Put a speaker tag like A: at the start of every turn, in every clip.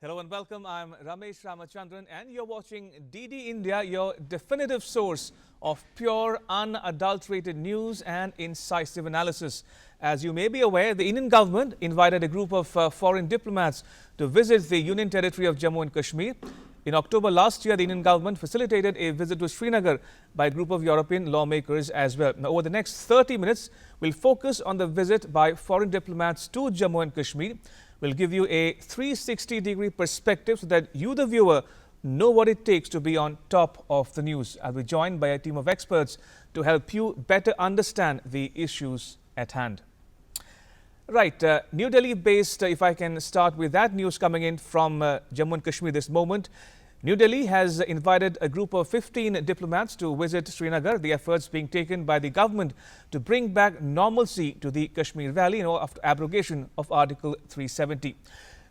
A: Hello and welcome. I'm Ramesh Ramachandran and you're watching DD India, your definitive source of pure, unadulterated news and incisive analysis. As you may be aware, the Indian government invited a group of foreign diplomats to visit the Union territory of Jammu and Kashmir. In October last year, the Indian government facilitated a visit to Srinagar by a group of European lawmakers as well. Now, over the next 30 minutes, we'll focus on the visit by foreign diplomats to Jammu and Kashmir. We'll give you a 360-degree perspective so that you, the viewer, know what it takes to be on top of the news. I'll be joined by a team of experts to help you better understand the issues at hand. Right, New Delhi-based, if I can start with that news coming in from Jammu and Kashmir this moment. New Delhi has invited a group of 15 diplomats to visit Srinagar. The efforts being taken by the government to bring back normalcy to the Kashmir Valley, after abrogation of Article 370.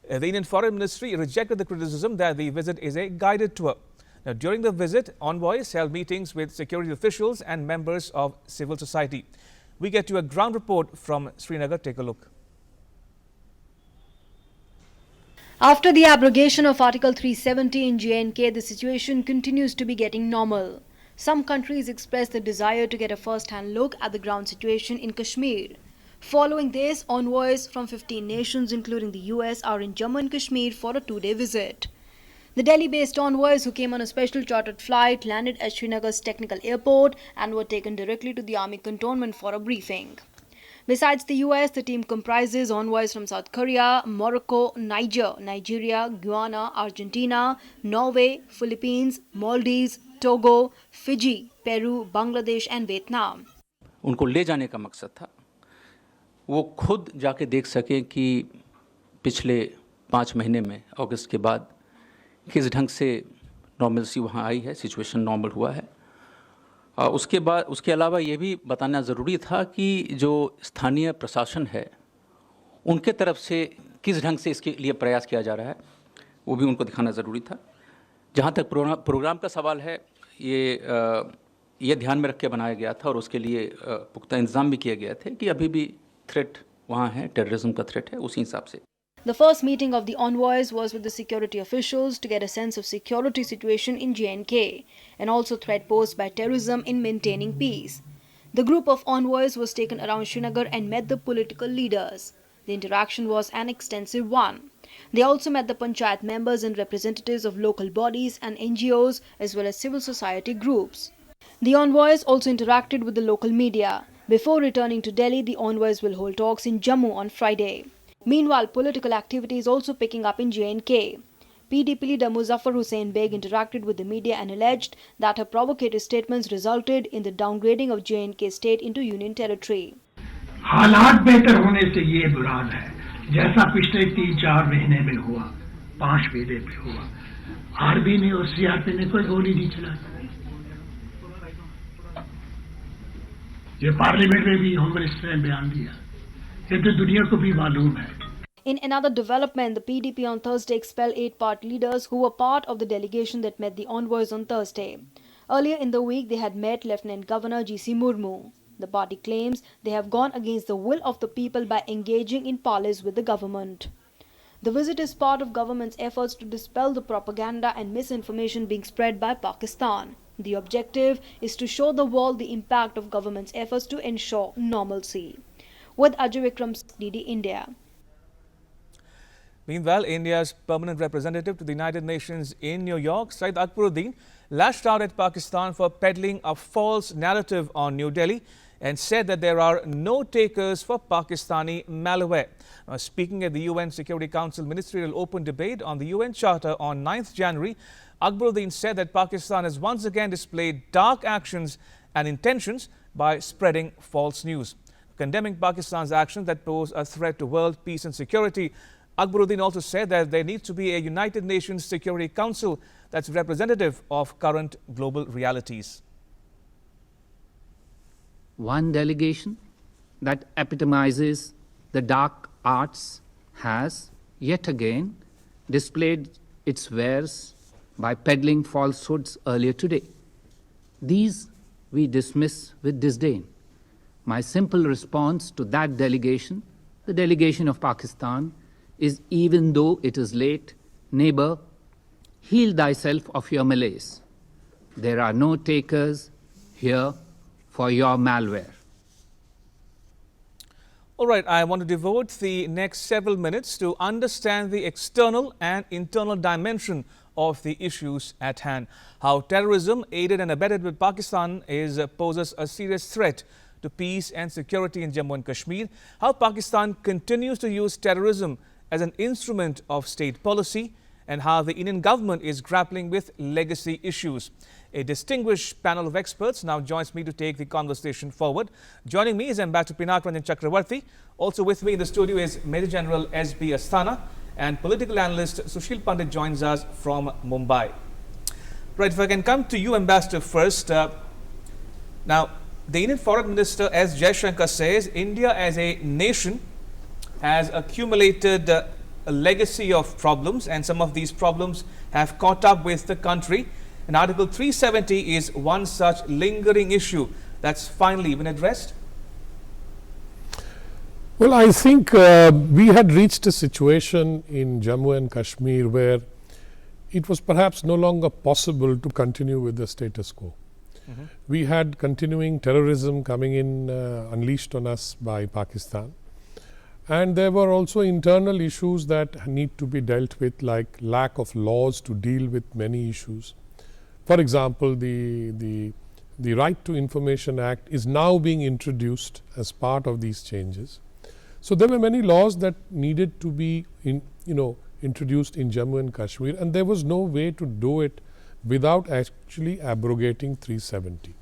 A: The Indian Foreign Ministry rejected the criticism that the visit is a guided tour. Now, during the visit, Envoys held meetings with security officials and members of civil society. We get you a ground report from Srinagar. Take a look.
B: After the abrogation of Article 370 in J&K, the situation continues to be getting normal. Some countries expressed the desire to get a first-hand look at the ground situation in Kashmir. Following this, envoys from 15 nations, including the US, are in Jammu and Kashmir for a two-day visit. The Delhi-based envoys, who came on a special chartered flight, landed at Srinagar's technical airport and were taken directly to the army cantonment for a briefing. Besides the US, the team comprises envoys from South Korea, Morocco, Nigeria, Guyana, Argentina, Norway, Philippines, Maldives, Togo, Fiji, Peru, Bangladesh and Vietnam.
C: उनको ले जाने का मकसद था वो खुद जाके देख सकें कि पिछले 5 महीने में अगस्त के बाद किस ढंग से नॉर्मलसी वहाँ आई है, सिचुएशन नॉर्मल हुआ है। उसके बाद उसके अलावा ये भी बताना ज़रूरी था कि जो स्थानीय प्रशासन है उनके तरफ से किस ढंग से इसके लिए प्रयास किया जा रहा है वो भी उनको दिखाना ज़रूरी था। जहाँ तक प्रोग्राम का सवाल है ये ध्यान में रख के बनाया गया था और उसके लिए पुख्ता इंतज़ाम भी किए गए थे कि अभी भी थ्रेट वहाँ है, टेररिज्म का थ्रेट है, उसी हिसाब से।
B: The first meeting of the envoys was with the security officials to get a sense of security situation in J&K and also threat posed by terrorism in maintaining peace. The group of envoys was taken around Srinagar and met the political leaders. The interaction was an extensive one. They also met the panchayat members and representatives of local bodies and NGOs as well as civil society groups. The envoys also interacted with the local media. Before returning to Delhi, the envoys will hold talks in Jammu on Friday. Meanwhile, political activity is also picking up in J&K. PDP leader Muzaffar Hussain Beg interacted with the media and alleged that her provocative statements resulted in the downgrading of J&K state into union territory.
D: हालात बेहतर होने से ये बुरान है जैसा पिछले 3-4 महीने में हुआ 5 महीने में हुआ आर्मी ने और सीआरपी ने कोई गोली नहीं चलाई ये पार्लियामेंट में भी होम मिनिस्टर ने बयान दिया ये तो दुनिया को भी मालूम है।
B: In another development, the PDP on Thursday expelled 8 party leaders who were part of the delegation that met the envoys on Thursday. Earlier in the week, they had met Lieutenant Governor G.C. Murmu. The party claims they have gone against the will of the people by engaging in parleys with the government. The visit is part of government's efforts to dispel the propaganda and misinformation being spread by Pakistan. The objective is to show the world the impact of government's efforts to ensure normalcy. With Ajay Vikram, DD India.
A: Meanwhile, India's permanent representative to the United Nations in New York, Syed Akbaruddin, lashed out at Pakistan for peddling a false narrative on New Delhi and said that there are no takers for Pakistani malware. Speaking at the UN Security Council Ministerial Open Debate on the UN Charter on 9th January, Akbaruddin said that Pakistan has once again displayed dark actions and intentions by spreading false news. Condemning Pakistan's actions that pose a threat to world peace and security, Akbaruddin also said that there needs to be a United Nations Security Council that's representative of current global realities.
E: One delegation that epitomizes the dark arts has yet again displayed its wares by peddling falsehoods earlier today. These we dismiss with disdain. My simple response to that delegation, the delegation of Pakistan, is even though it is late, neighbor, heal thyself of your malaise. There are no takers here for your malware.
A: All right, I want to devote the next several minutes to understand the external and internal dimension of the issues at hand. How terrorism, aided and abetted with Pakistan, poses a serious threat to peace and security in Jammu and Kashmir. How Pakistan continues to use terrorism as an instrument of state policy, and how the Indian government is grappling with legacy issues. A distinguished panel of experts now joins me to take the conversation forward. Joining me is Ambassador Pinak Ranjan Chakravarti. Also with me in the studio is Major General S.B. Asthana, and political analyst Sushil Pandit joins us from Mumbai. Right, if I can come to you, Ambassador, first. Now, the Indian Foreign Minister S. Jaishankar says India as a nation has accumulated a legacy of problems, and some of these problems have caught up with the country. And Article 370 is one such lingering issue that's finally been addressed.
F: Well, I think we had reached a situation in Jammu and Kashmir where it was perhaps no longer possible to continue with the status quo. We had continuing terrorism coming in unleashed on us by Pakistan. And there were also internal issues that need to be dealt with, like lack of laws to deal with many issues. For example, the Right to Information Act is now being introduced as part of these changes. So there were many laws that needed to be introduced in Jammu and Kashmir, and there was no way to do it without actually abrogating 370.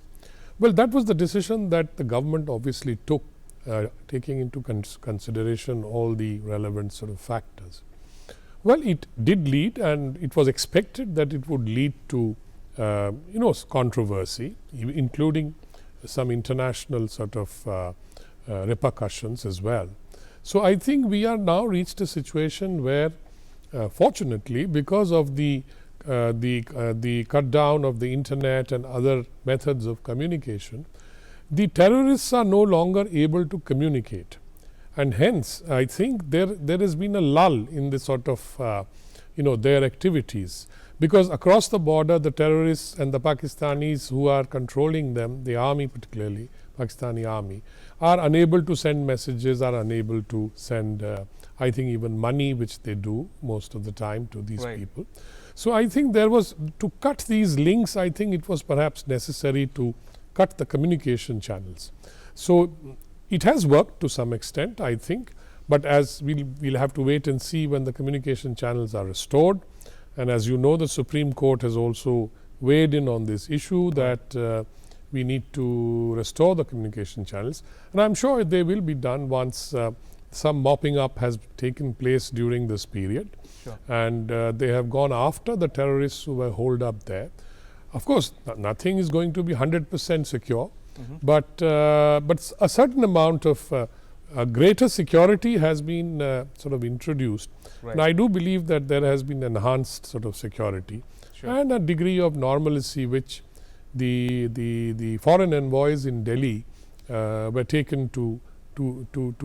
F: Well, that was the decision that the government obviously took, taking into consideration all the relevant sort of factors. Well, it did lead, and it was expected that it would lead to controversy, including some international sort of repercussions as well. So I think we are now reached a situation where, fortunately, because of the cut down of the internet and other methods of communication, the terrorists are no longer able to communicate, and hence I think there has been a lull in the sort of their activities, because across the border the terrorists and the Pakistanis who are controlling them, the army particularly, Pakistani army, are unable to send messages, are unable to send I think even money, which they do most of the time, to these people. So I think there was, to cut these links, I think it was perhaps necessary to cut the communication channels. So it has worked to some extent, I think, but as we'll have to wait and see when the communication channels are restored. And as you know, the Supreme Court has also weighed in on this issue that we need to restore the communication channels, and I'm sure they will be done once some mopping up has taken place during this period.
A: Sure.
F: And they have gone after the terrorists who were holed up there. Of course, nothing is going to be 100% secure, but a certain amount of greater security has been sort of introduced.
A: Right.
F: And I do believe that there has been enhanced sort of security,
A: sure,
F: and a degree of normalcy which the foreign envoys in Delhi were taken to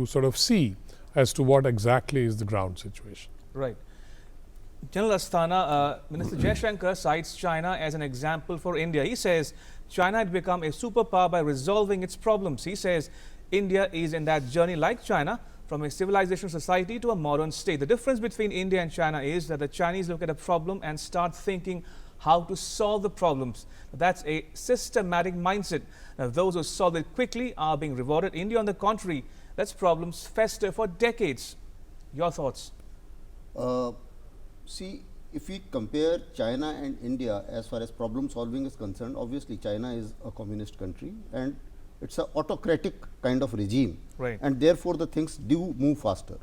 F: sort of see as to what exactly is the ground situation.
A: Right. General Asthana, Minister Jaishankar cites China as an example for India. He says China had become a superpower by resolving its problems. He says India is in that journey like China, from a civilization society to a modern state. The difference between India and China is that the Chinese look at a problem and start thinking how to solve the problems. That's a systematic mindset. Now, those who solve it quickly are being rewarded. India, on the contrary, lets problems fester for decades. Your thoughts?
G: See, if we compare China and India as far as problem solving is concerned, obviously China is a communist country and it's an autocratic kind of regime,
A: right,
G: and therefore the things do move faster.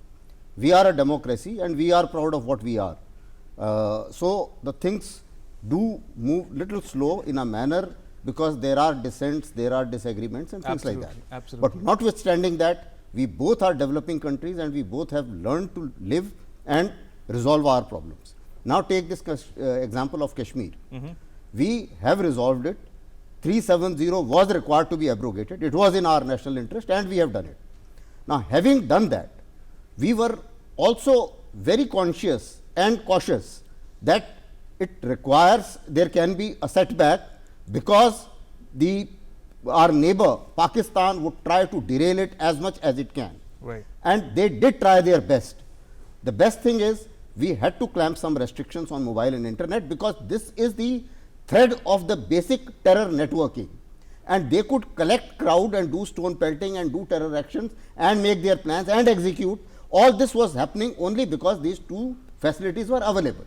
G: We are a democracy and we are proud of what we are. So the things do move little slow in a manner because there are dissents, there are disagreements and things like that.
A: Absolutely.
G: But notwithstanding that, we both are developing countries and we both have learned to live and resolve our problems. Now take this example of Kashmir. We have resolved it. 370 was required to be abrogated. It was in our national interest and we have done it. Now, having done that, we were also very conscious and cautious that it requires, there can be a setback because our neighbor Pakistan would try to derail it as much as it can.
A: Right.
G: And they did try their best. The best thing is we had to clamp some restrictions on mobile and internet because this is the thread of the basic terror networking. And they could collect crowd and do stone pelting and do terror actions and make their plans and execute. All this was happening only because these two facilities were available.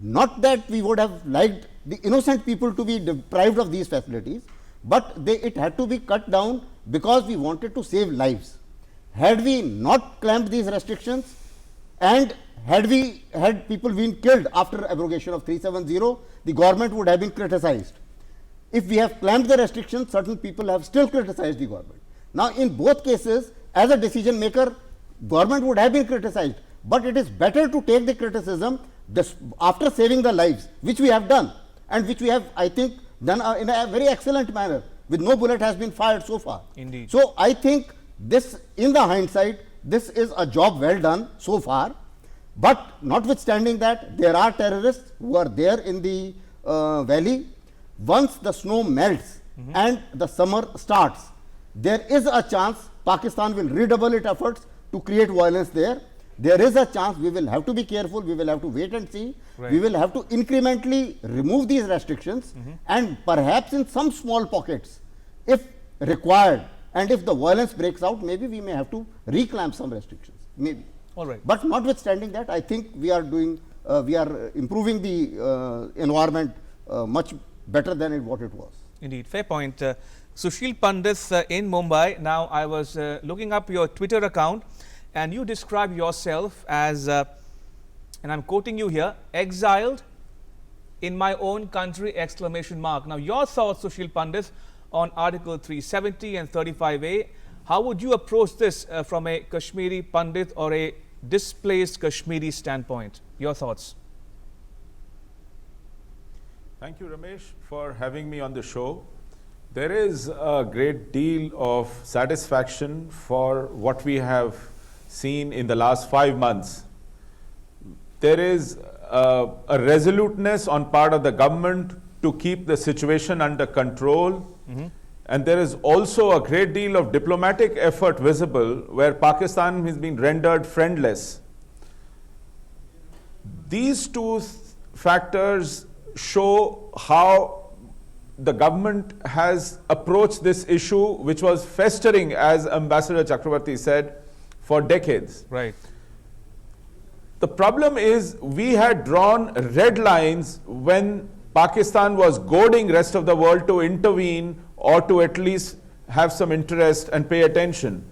G: Not that we would have liked the innocent people to be deprived of these facilities, but it had to be cut down because we wanted to save lives. Had we not clamped these restrictions and had people been killed after abrogation of 370, the government would have been criticized. If we have clamped the restrictions, certain people have still criticized the government. Now, in both cases, as a decision maker, government would have been criticized, but it is better to take the criticism after saving the lives, which we have done, and which we have, I think, done in a very excellent manner, with no bullet has been fired so far.
A: Indeed.
G: So, I think this, in the hindsight, this is a job well done so far, but notwithstanding that, there are terrorists who are there in the valley. Once the snow melts and the summer starts, there is a chance Pakistan will redouble its efforts to create violence there. There is a chance. We will have to be careful, we will have to wait and see.
A: Right.
G: We will have to incrementally remove these restrictions and perhaps in some small pockets, if required, and if the violence breaks out, maybe we may have to reclamp some restrictions, maybe.
A: All right.
G: But notwithstanding that, I think we are doing, we are improving the environment much better than what it was.
A: Indeed, fair point. Sushil Pandit in Mumbai. Now, I was looking up your Twitter account, and you describe yourself as, and I'm quoting you here, exiled in my own country, exclamation mark. Now, your thoughts, Sushil Pandit, on Article 370 and 35A. How would you approach this from a Kashmiri Pandit or a displaced Kashmiri standpoint? Your thoughts?
H: Thank you, Ramesh, for having me on the show. There is a great deal of satisfaction for what we have seen in the last 5 months. There is a resoluteness on part of the government to keep the situation under control. And there is also a great deal of diplomatic effort visible where Pakistan has been rendered friendless. These two factors show how the government has approached this issue, which was festering, as Ambassador Chakravarti said, for decades.
A: Right.
H: The problem is we had drawn red lines when Pakistan was goading rest of the world to intervene or to at least have some interest and pay attention.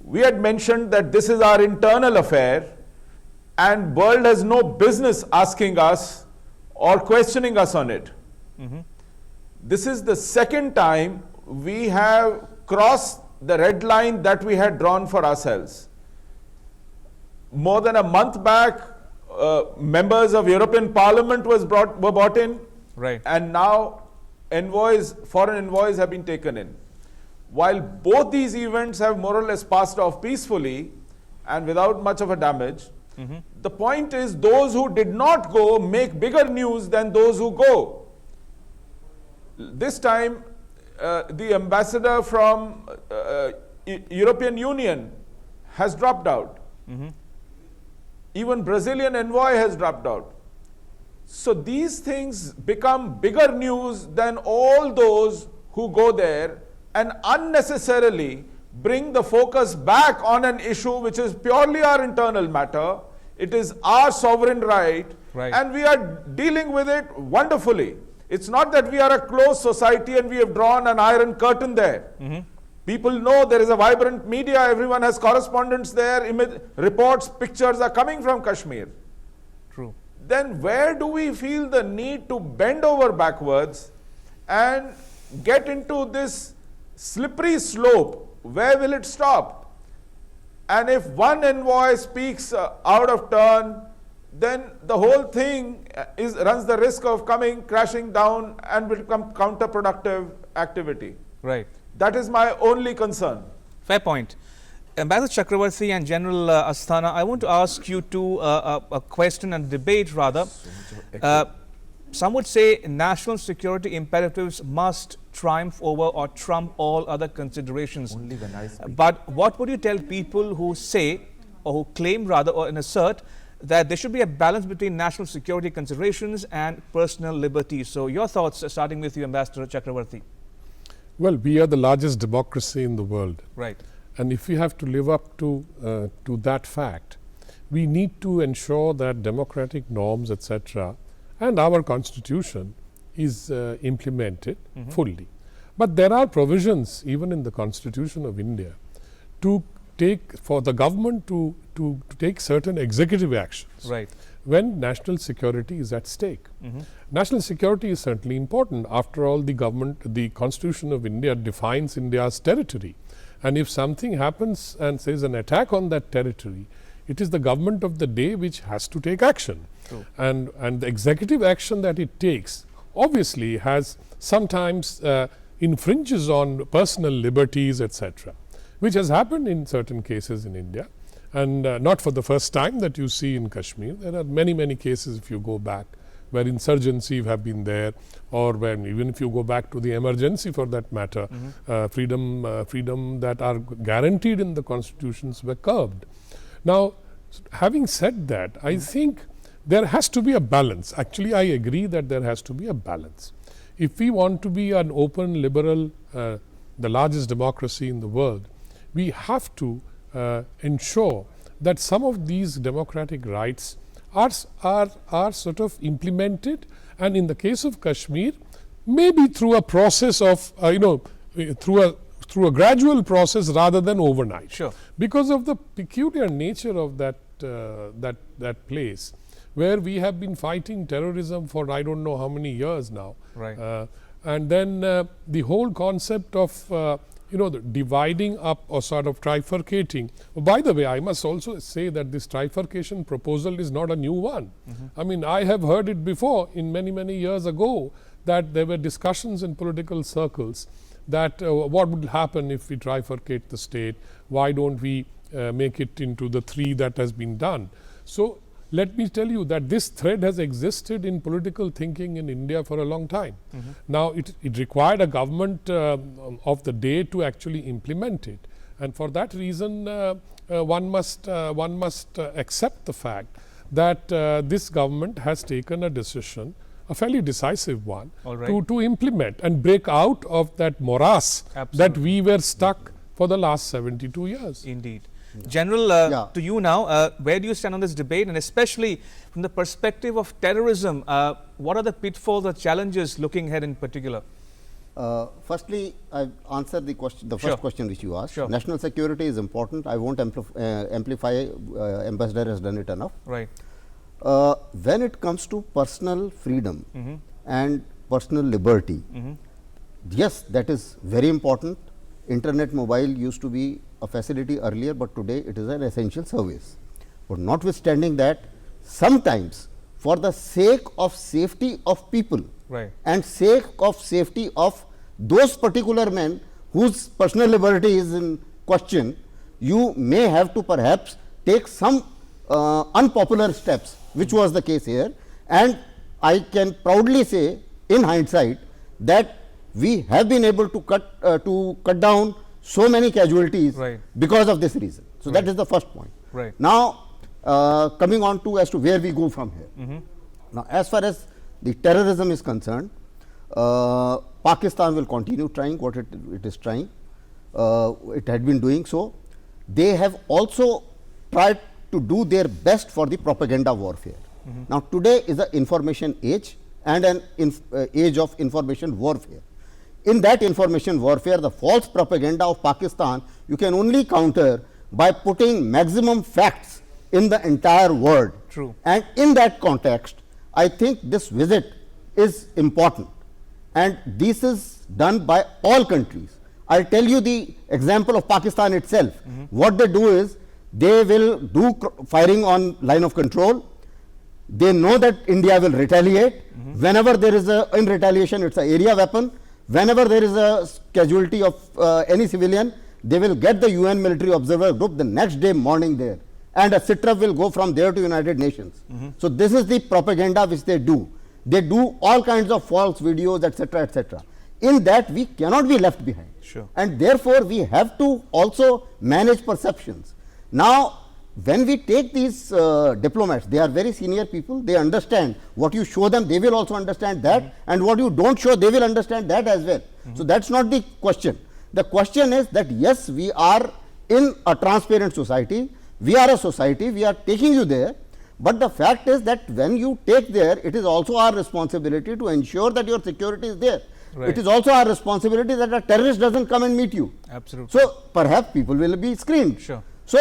H: We had mentioned that this is our internal affair and world has no business asking us or questioning us on it. This is the second time we have crossed the red line that we had drawn for ourselves. More than a month back, members of European Parliament were brought in,
A: Right.
H: and now envoys, foreign envoys have been taken in. While both these events have more or less passed off peacefully and without much of a damage, the point is those who did not go make bigger news than those who go. This time, the ambassador from European Union has dropped out. Even Brazilian envoy has dropped out. So these things become bigger news than all those who go there and unnecessarily bring the focus back on an issue which is purely our internal matter. It is our sovereign right, and we are dealing with it wonderfully. It's not that we are a closed society and we have drawn an iron curtain there. People know there is a vibrant media, everyone has correspondents there, reports, pictures are coming from Kashmir.
A: True.
H: Then where do we feel the need to bend over backwards and get into this slippery slope? Where will it stop? And if one envoy speaks out of turn, then the whole thing runs the risk of crashing down and will become counterproductive activity.
A: Right.
H: That is my only concern.
A: Fair point. Ambassador Chakravarti and General Asthana, I want to ask you two a question and debate rather. Some would say national security imperatives must triumph over or trump all other considerations.
H: Only when I speak.
A: But what would you tell people who say, or who claim rather, or assert that there should be a balance between national security considerations and personal liberties? So your thoughts, starting with you, Ambassador Chakravarti.
F: Well, we are the largest democracy in the world.
A: Right.
F: And if we have to live up to that fact, we need to ensure that democratic norms, etc., and our constitution is implemented fully. But there are provisions even in the Constitution of India to take, for the government to take certain executive actions.
A: Right.
F: When national security is at stake. National security is certainly important. After all, the Constitution of India defines India's territory. And if something happens and says an attack on that territory, it is the government of the day which has to take action.
A: True.
F: And the executive action that it takes obviously has sometimes infringes on personal liberties, etc., which has happened in certain cases in India. And not for the first time that you see in Kashmir. There are many, many cases if you go back where insurgency have been there, or when even if you go back to the emergency for that matter, freedom that are guaranteed in the constitutions were curbed. Now, having said that, I think there has to be a balance. Actually, I agree that there has to be a balance. If we want to be an open, liberal, the largest democracy in the world, we have to ensure that some of these democratic rights are sort of implemented, and in the case of Kashmir, maybe through a process of through a gradual process rather than overnight.
A: Sure.
F: Because of the peculiar nature of that place, where we have been fighting terrorism for I don't know how many years now.
A: Right.
F: And then the whole concept of the dividing up or sort of trifurcating. By the way, I must also say that this trifurcation proposal is not a new one. I mean, I have heard it before in many, many years ago, that there were discussions in political circles that what would happen if we trifurcate the state, why don't we make it into the three that has been done. So, let me tell you that this thread has existed in political thinking in India for a long time. Now, it required a government of the day to actually implement it, and for that reason one must accept the fact that this government has taken a decision, a fairly decisive one, to implement and break out of that morass that we were stuck for the last 72 years.
A: Indeed. General, to you now, where do you stand on this debate, and especially from the perspective of terrorism, what are the pitfalls or challenges looking ahead in particular?
G: Firstly, I answered the question, the first question which you asked.
A: Sure.
G: National security is important. I won't amplify. Ambassador has done it enough.
A: Right.
G: When it comes to personal freedom and personal liberty, yes, that is very important. Internet mobile used to be a facility earlier, but today it is an essential service. But notwithstanding that, sometimes for the sake of safety of people and sake of safety of those particular men whose personal liberty is in question, you may have to perhaps take some unpopular steps, which was the case here. And I can proudly say in hindsight that we have been able to cut down so many casualties because of this reason. So, that is the first point. Now, coming on to as to where we go from here. Now, as far as the terrorism is concerned, Pakistan will continue trying what it is trying. It had been doing so. They have also tried to do their best for the propaganda warfare. Now, today is an information age and an age of information warfare. In that information warfare, the false propaganda of Pakistan, you can only counter by putting maximum facts in the entire world.
A: True.
G: And in that context, I think this visit is important, and this is done by all countries. I will tell you the example of Pakistan itself. What they do is, they will do firing on line of control. They know that India will retaliate. Whenever there is in retaliation, it is an area weapon. Whenever there is a casualty of any civilian, they will get the UN military observer group the next day morning there, and a SITREP will go from there to United Nations. So this is the propaganda which they do. They do all kinds of false videos, etc., etc. In that we cannot be left behind.
A: Sure.
G: And therefore we have to also manage perceptions. Now, when we take these diplomats, they are very senior people, they understand what you show them, they will also understand that, and what you don't show, they will understand that as well. So that's not the question. The question is that yes, we are in a transparent society, we are a society, we are taking you there, but the fact is that when you take there, it is also our responsibility to ensure that your security is there.
A: Right.
G: It is also our responsibility that a terrorist doesn't come and meet you.
A: Absolutely.
G: So perhaps people will be screened.
A: Sure.
G: So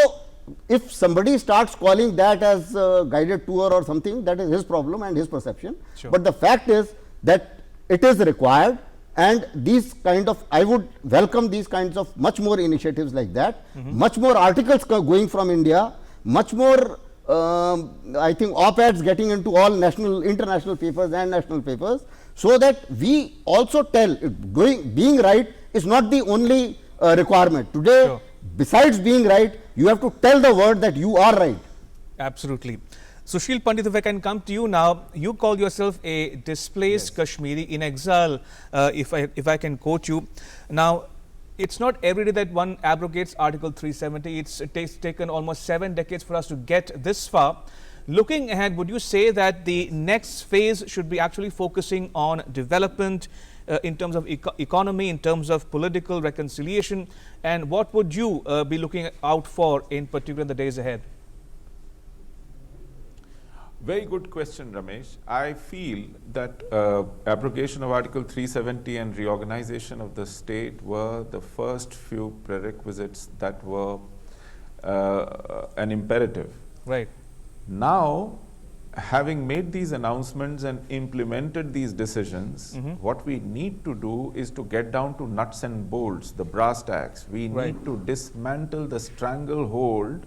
G: if somebody starts calling that as a guided tour or something, that is his problem and his perception.
A: Sure.
G: But the fact is that it is required, and these kind of, I would welcome these kinds of much more initiatives like that, much more articles going from India, much more I think op-eds getting into all national, international papers and national papers, so that we also tell being right is not the only requirement. Today,
A: Sure.
G: besides being right, you have to tell the world that you are right.
A: Absolutely. Sushil Pandit, if I can come to you now, you call yourself a displaced Kashmiri in exile, if I can quote you. Now, it's not every day that one abrogates Article 370. It's taken almost 7 decades for us to get this far. Looking ahead, would you say that the next phase should be actually focusing on development in terms of economy, in terms of political reconciliation, and what would you be looking out for in particular in the days ahead?
H: Very good question, Ramesh. I feel that abrogation of Article 370 and reorganization of the state were the first few prerequisites that were an imperative.
A: Right.
H: Now, having made these announcements and implemented these decisions, what we need to do is to get down to nuts and bolts, the brass tacks. We need to dismantle the stranglehold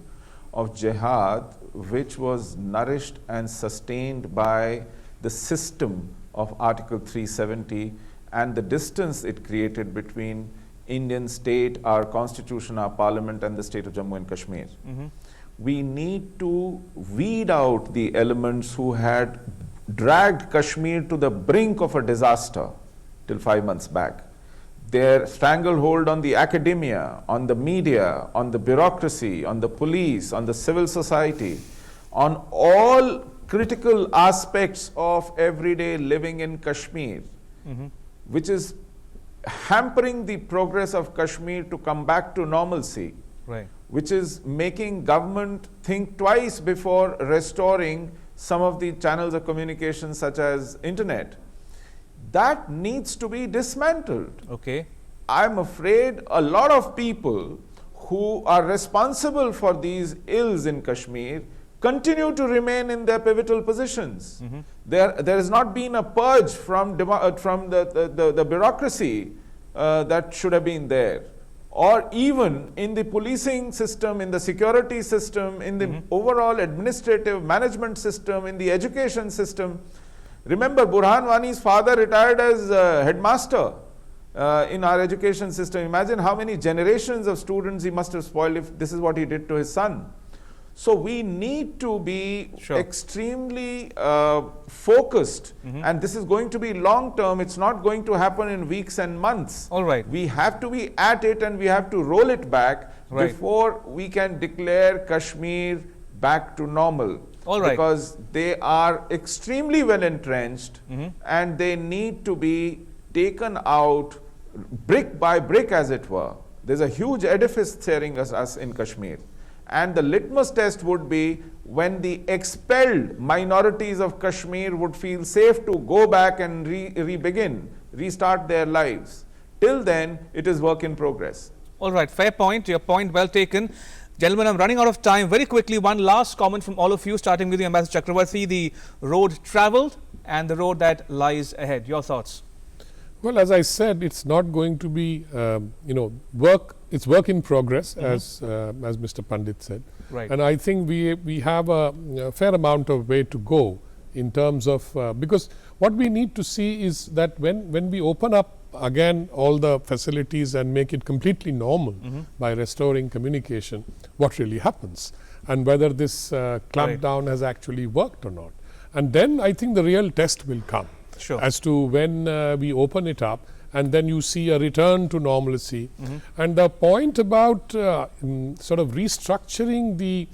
H: of jihad, which was nourished and sustained by the system of Article 370 and the distance it created between Indian state, our constitution, our parliament, and the state of Jammu and Kashmir. We need to weed out the elements who had dragged Kashmir to the brink of a disaster till 5 months back. Their stranglehold on the academia, on the media, on the bureaucracy, on the police, on the civil society, on all critical aspects of everyday living in Kashmir, which is hampering the progress of Kashmir to come back to normalcy, which is making government think twice before restoring some of the channels of communication such as internet. That needs to be dismantled.
A: Okay.
H: I'm afraid a lot of people who are responsible for these ills in Kashmir continue to remain in their pivotal positions. There has not been a purge from the bureaucracy that should have been there, or even in the policing system, in the security system, in the overall administrative management system, in the education system. Remember, Burhan Wani's father retired as headmaster in our education system. Imagine how many generations of students he must have spoiled if this is what he did to his son. So we need to be extremely focused, and this is going to be long term. It's not going to happen in weeks and months.
A: All right.
H: We have to be at it, and we have to roll it back before we can declare Kashmir back to normal.
A: All right.
H: Because they are extremely well entrenched, and they need to be taken out brick by brick, as it were. There's a huge edifice staring us in Kashmir. And the litmus test would be when the expelled minorities of Kashmir would feel safe to go back and restart their lives. Till then, it is work in progress.
A: All right, fair point. Your point well taken. Gentlemen, I'm running out of time. Very quickly, one last comment from all of you, starting with the Ambassador Chakravarti, the road travelled and the road that lies ahead. Your thoughts?
F: Well, as I said, it's not going to be, work. It's work in progress, as Mr. Pandit said.
A: Right.
F: And I think we have a fair amount of way to go in terms of because what we need to see is that when we open up again all the facilities and make it completely normal by restoring communication, what really happens and whether this clampdown has actually worked or not. And then I think the real test will come as to when we open it up and then you see a return to normalcy. And the point about sort of restructuring the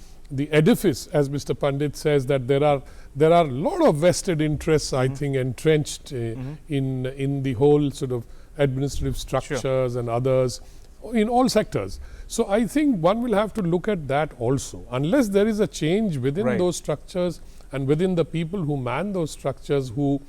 F: edifice, as Mr. Pandit says, that there are a lot of vested interests, I think, entrenched in the whole sort of administrative structures and others in all sectors. So I think one will have to look at that also. Unless there is a change within those structures and within the people who man those structures, who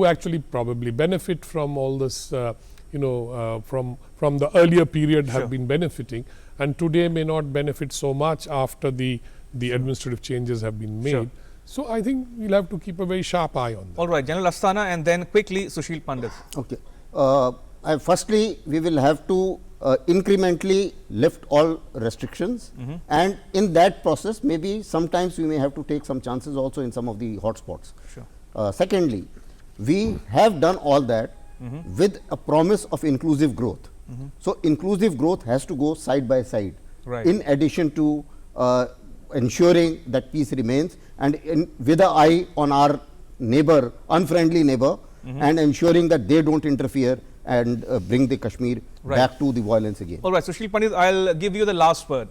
F: actually probably benefit from all this, from the earlier period have been benefiting, and today may not benefit so much after the administrative changes have been made. So I think we'll have to keep a very sharp eye on that.
A: All right, General Asthana, and then quickly Sushil Pandit.
G: Okay. Firstly, we will have to incrementally lift all restrictions, and in that process maybe sometimes we may have to take some chances also in some of the hotspots. Secondly, we have done all that with a promise of inclusive growth. So inclusive growth has to go side by side, in addition to ensuring that peace remains, and with an eye on our neighbor, unfriendly neighbor, and ensuring that they don't interfere and bring the Kashmir back to the violence again.
A: All right, Sushil Pandit, I'll give you the last word.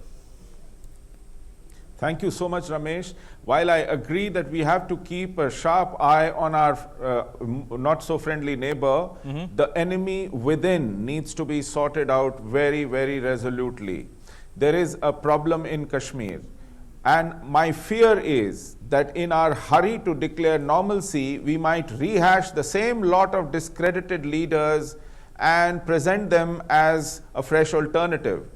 H: Thank you so much, Ramesh. While I agree that we have to keep a sharp eye on our not so friendly neighbor, the enemy within needs to be sorted out very, very resolutely. There is a problem in Kashmir, and my fear is that in our hurry to declare normalcy, we might rehash the same lot of discredited leaders and present them as a fresh alternative.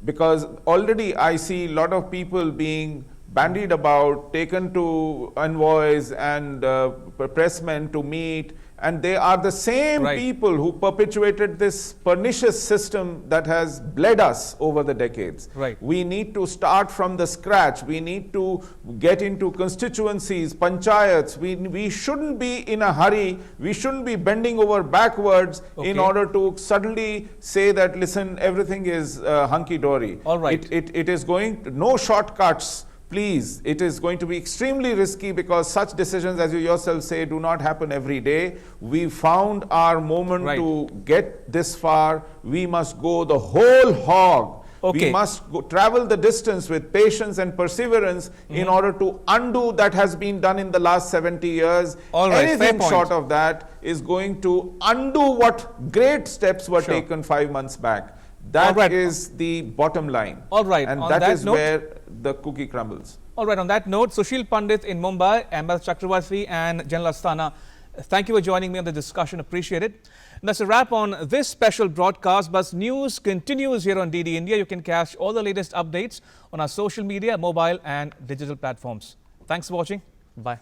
H: Because already I see a lot of people being bandied about, taken to envoys and pressmen to meet, and they are the same people who perpetuated this pernicious system that has bled us over the decades. We need to start from the scratch. We need to get into constituencies, panchayats. We shouldn't be in a hurry. We shouldn't be bending over backwards in order to suddenly say that, listen, everything is hunky-dory. It is going to, no shortcuts. Please, it is going to be extremely risky because such decisions, as you yourself say, do not happen every day. We found our moment to get this far. We must go the whole hog. We must travel the distance with patience and perseverance in order to undo that has been done in the last 70 years. Anything short of that is going to undo what great steps were taken 5 months back. That is the bottom line. And that is where the cookie crumbles.
A: All right, on that note, Sushil Pandit in Mumbai, Ambassador Chakravarti and General Asthana, thank you for joining me on the discussion. Appreciate it. And that's a wrap on this special broadcast, but news continues here on DD India. You can catch all the latest updates on our social media, mobile and digital platforms. Thanks for watching. Bye.